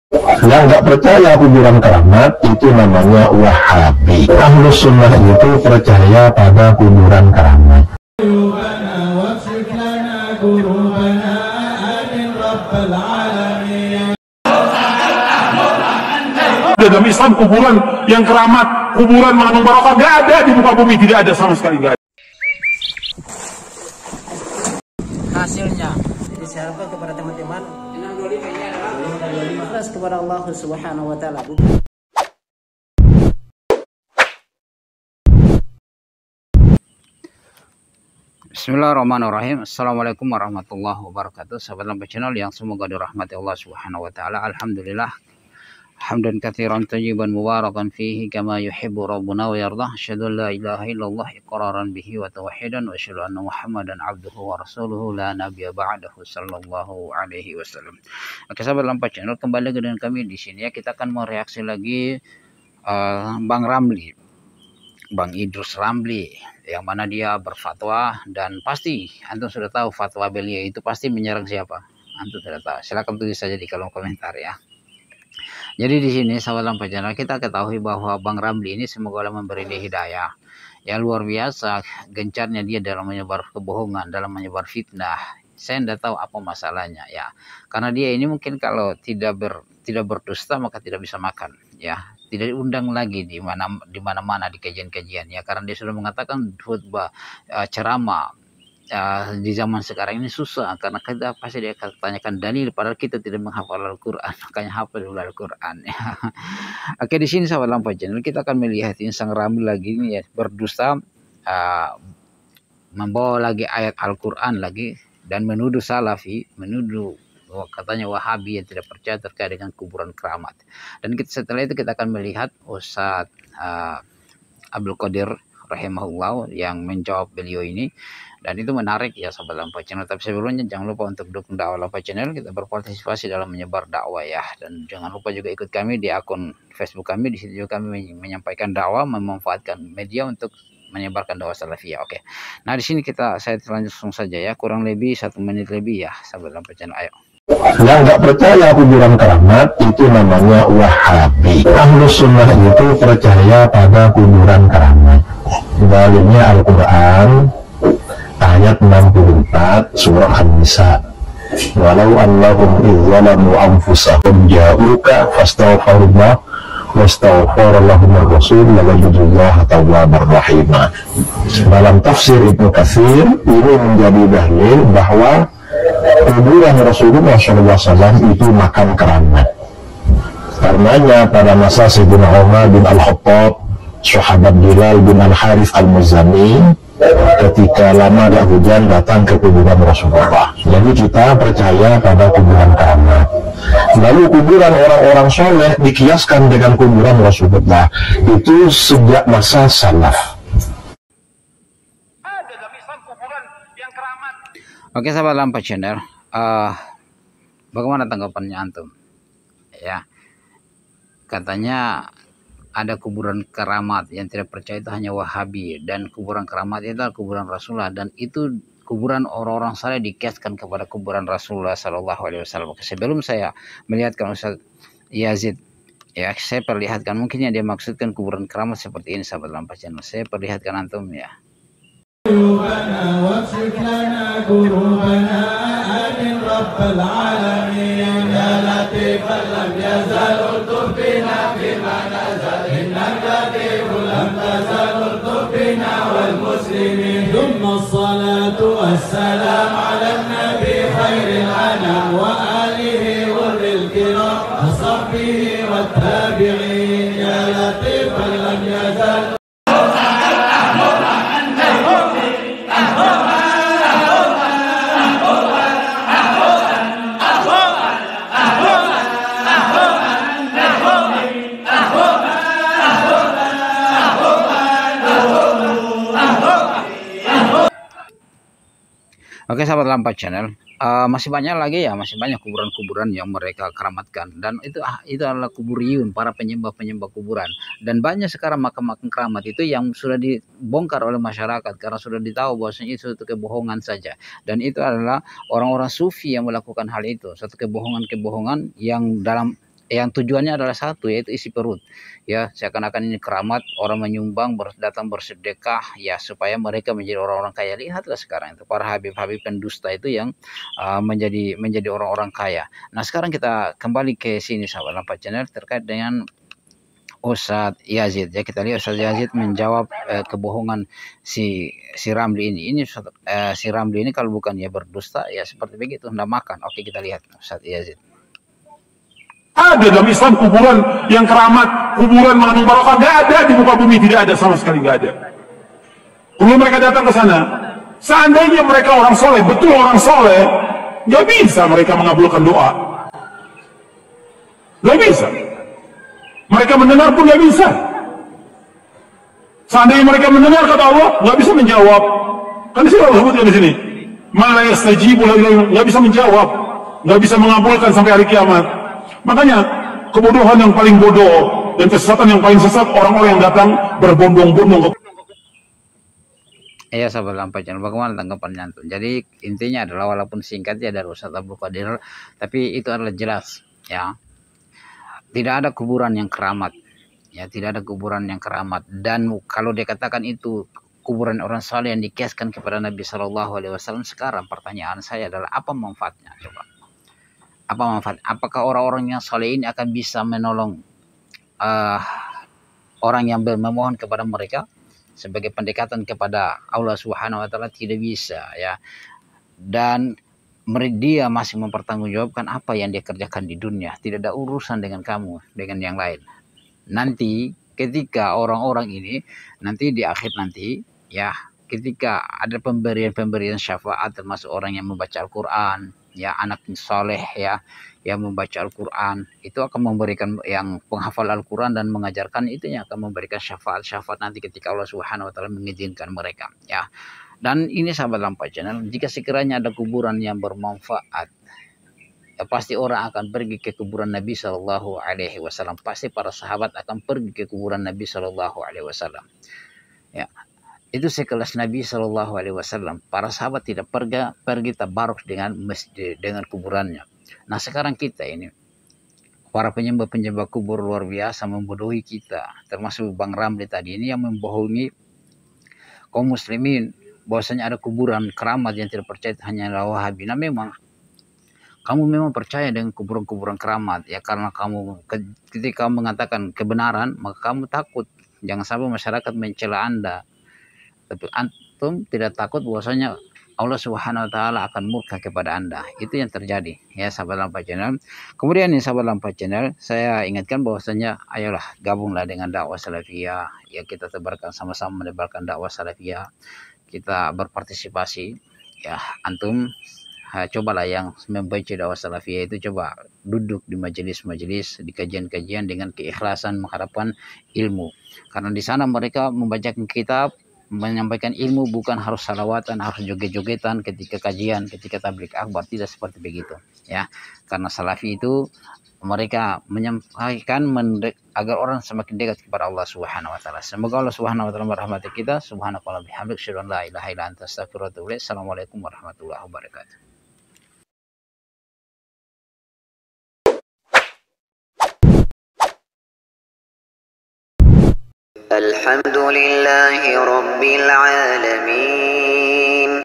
Yang nggak percaya kuburan keramat itu namanya Wahabi. Ahlus sunnah itu percaya pada kuburan keramat. Dalam Islam kuburan yang keramat, kuburan mengandung barokah nggak ada di muka bumi, tidak ada sama sekali, nggak ada. Hasilnya jadi saya harapkan kepada teman-teman ikhlas kepada Allah Subhanahu wa taala. Bismillahirrahmanirrahim. Assalamualaikum warahmatullahi wabarakatuh. Sahabat Lampu Channel yang semoga dirahmati Allah Subhanahu wa taala. Alhamdulillah. Hamdan katsiran tayyiban mubarakan fihi kama yuhibbu rabbuna wa yardah. Asyhadu an la ilaha illallah iqraran bihi wa tauhidan wa asyhadu anna Muhammadan abduhu wa rasuluhu la nabiyya ba'dahu sallallahu alaihi wasallam. Oke, sahabat Lampu Channel, kembali dengan kami di sini ya. Kita akan mereaksi lagi Bang Ramli, Bang Idrus Ramli, yang mana dia berfatwa dan pasti antum sudah tahu fatwa beliau itu pasti menyerang siapa. Antum sudah tahu. Silakan tulis saja di kolom komentar ya. Jadi di sini sahabat Lampu Channel, kita ketahui bahwa Bang Ramli ini semoga Allah memberi dia hidayah. Ya luar biasa gencarnya dia dalam menyebar kebohongan, dalam menyebar fitnah. Saya tidak tahu apa masalahnya ya. Karena dia ini mungkin kalau tidak berdusta maka tidak bisa makan ya. Tidak diundang lagi di mana-mana di kajian-kajian ya, karena dia sudah mengatakan khutbah ceramah di zaman sekarang ini susah, karena kita pasti dia akan tanyakan dalil padahal kita tidak menghafal Al-Quran, makanya hafal dulu Al-Quran ya. Oke, di sini sahabat Lampu Channel kita akan melihat ini Sang Ramli lagi ini ya, berdusta, membawa lagi ayat Al-Quran lagi dan menuduh Salafi, menuduh katanya Wahabi yang tidak percaya terkait dengan kuburan keramat. Dan setelah itu kita akan melihat Ustadz Abdul Qadir rahimahullah yang menjawab beliau ini, dan itu menarik ya sahabat Lampu Channel. Tapi sebelumnya jangan lupa untuk dukung dakwah Lampu Channel, kita berpartisipasi dalam menyebar dakwah ya, dan jangan lupa juga ikut kami di akun Facebook kami. Di situ juga kami menyampaikan dakwah, memanfaatkan media untuk menyebarkan dakwah salafiyah. Oke, nah di sini saya langsung saja ya, kurang lebih 1 menit lebih ya sahabat Lampu Channel. Ayo. Yang nggak percaya kuburan keramat itu namanya Wahabi. Ahlus sunnah itu percaya pada kuburan keramat. Dalilnya Al-Quran ayat 64 surah An-Nisa. Walau annahum izzalamu anfusahum ja'uka fastaghfirullah wastaghfara lahumur rasul lawajidullaha tawwabar rahimah. Dalam tafsir Ibnu Katsir ini menjadi dalil bahwa kuburan Rasulullah SAW itu makam keramat. Karenanya pada masa Sayyidina Umar bin Al-Khattab, sahabat Bilal bin Al-Harith Al-Muzani, ketika lama gak hujan datang ke kuburan Rasulullah. Jadi kita percaya pada kuburan keramat. Lalu kuburan orang-orang soleh dikiaskan dengan kuburan Rasulullah itu sejak masa salaf. Oke sahabat Lampu Channel, bagaimana tanggapannya antum? Ya, katanya ada kuburan keramat, yang tidak percaya itu hanya Wahabi, dan kuburan keramat itu adalah kuburan Rasulullah, dan itu kuburan orang-orang saleh dikiaskan kepada kuburan Rasulullah Shallallahu Alaihi Wasallam. Sebelum saya melihatkan Ustaz Yazid, ya saya perlihatkan mungkin yang dia maksudkan kuburan keramat seperti ini sahabat Lampu Channel. Saya perlihatkan antum ya. Oke sahabat Lampu Channel, masih banyak lagi ya, masih banyak kuburan-kuburan yang mereka keramatkan, dan itu adalah kuburiyun, para penyembah kuburan. Dan banyak sekarang makam-makam keramat itu yang sudah dibongkar oleh masyarakat karena sudah ditahu bahwasanya itu suatu kebohongan saja, dan itu adalah orang-orang sufi yang melakukan hal itu, suatu kebohongan yang dalam yang tujuannya adalah satu, yaitu isi perut. Ya, seakan-akan ini keramat, orang menyumbang, datang bersedekah, ya supaya mereka menjadi orang-orang kaya. Lihatlah sekarang itu para habib-habib pendusta itu yang menjadi orang-orang kaya. Nah, sekarang kita kembali ke sini sahabat Lampa Channel terkait dengan Ustadz Yazid. Ya, kita lihat Ustadz Yazid menjawab kebohongan si Ramli ini. Si Ramli ini kalau bukan ya berdusta, ya seperti begitu, hendak makan. Oke, kita lihat Ustadz Yazid. Ada dalam Islam kuburan yang keramat, kuburan mengandung barokah, nggak ada di muka bumi, tidak ada sama sekali, nggak ada. Kemudian mereka datang ke sana, seandainya mereka orang soleh, betul orang soleh, nggak bisa mereka mengabulkan doa, nggak bisa. Mereka mendengar pun nggak bisa. Seandainya mereka mendengar kata Allah, nggak bisa menjawab. Kan di sini Allah sebutkan di sini, malah yastajibu, nggak bisa menjawab, nggak bisa mengabulkan sampai hari kiamat. Makanya kebodohan yang paling bodoh dan kesesatan yang paling sesat orang-orang yang datang berbondong-bondong. Ya sahabat Lampa Channel, bagaimana tanggapan antum? Jadi intinya adalah walaupun singkat ya dari Ustadz Abdul Qadir, tapi itu adalah jelas ya. Tidak ada kuburan yang keramat. Ya, tidak ada kuburan yang keramat. Dan kalau dikatakan itu kuburan orang saleh yang dikiaskan kepada Nabi Shallallahu Alaihi Wasallam, sekarang pertanyaan saya adalah apa manfaatnya? Coba. Apa manfaat? Apakah orang-orang yang saleh ini akan bisa menolong orang yang memohon kepada mereka sebagai pendekatan kepada Allah Subhanahu Wa Taala? Tidak bisa ya. Dan dia masih mempertanggungjawabkan apa yang dia kerjakan di dunia. Tidak ada urusan dengan kamu, dengan yang lain. Nanti ketika orang-orang ini nanti di akhir nanti ya, ketika ada pemberian syafaat termasuk orang yang membaca Al-Quran ya, anak soleh ya yang membaca Al-Quran itu akan memberikan, yang penghafal Al-Quran dan mengajarkan itu yang akan memberikan syafaat nanti ketika Allah Subhanahu Wa Taala mengizinkan mereka ya. Dan ini sahabat Lampa Channel, jika sekiranya ada kuburan yang bermanfaat, ya pasti orang akan pergi ke kuburan Nabi Shallallahu Alaihi Wasallam. Pasti para sahabat akan pergi ke kuburan Nabi Shallallahu Alaihi Wasallam. Ya, itu sekelas Nabi Shallallahu Alaihi Wasallam. Para sahabat tidak pergi tabaruk dengan masjid, dengan kuburannya. Nah sekarang kita ini, para penyembah kubur luar biasa membodohi kita, termasuk Bang Ramli tadi ini yang membohongi kaum muslimin bahwasanya ada kuburan keramat yang tidak percaya hanyalah Wahabi. Nah memang kamu memang percaya dengan kuburan-kuburan keramat ya, karena kamu ketika mengatakan kebenaran maka kamu takut jangan sampai masyarakat mencela Anda. Tapi antum tidak takut bahwasanya Allah Subhanahu Wa Taala akan murka kepada Anda. Itu yang terjadi ya sahabat Lampa Channel. Kemudian nih sahabat Lampa Channel, saya ingatkan bahwasanya ayolah gabunglah dengan dakwah salafiyah ya, kita tebarkan sama-sama menebarkan dakwah salafiyah. Kita berpartisipasi ya, antum cobalah yang membaca dakwah salafiyah itu coba duduk di majelis-majelis, di kajian-kajian dengan keikhlasan mengharapkan ilmu, karena di sana mereka membacakan kitab, menyampaikan ilmu, bukan harus salawatan, harus joget-jogetan ketika kajian, ketika tabligh akbar, tidak seperti begitu ya. Karena salafi itu mereka menyampaikan agar orang semakin dekat kepada Allah Subhanahu Wa Taala. Semoga Allah Subhanahu Wa Taala merahmati kita. Subhanakallah bihamdik, asyhadu an la ilaha illa anta, astaghfiruka wa atubu ilaik. Assalamualaikum warahmatullahi wabarakatuh. Alhamdulillahi rabbil alamin.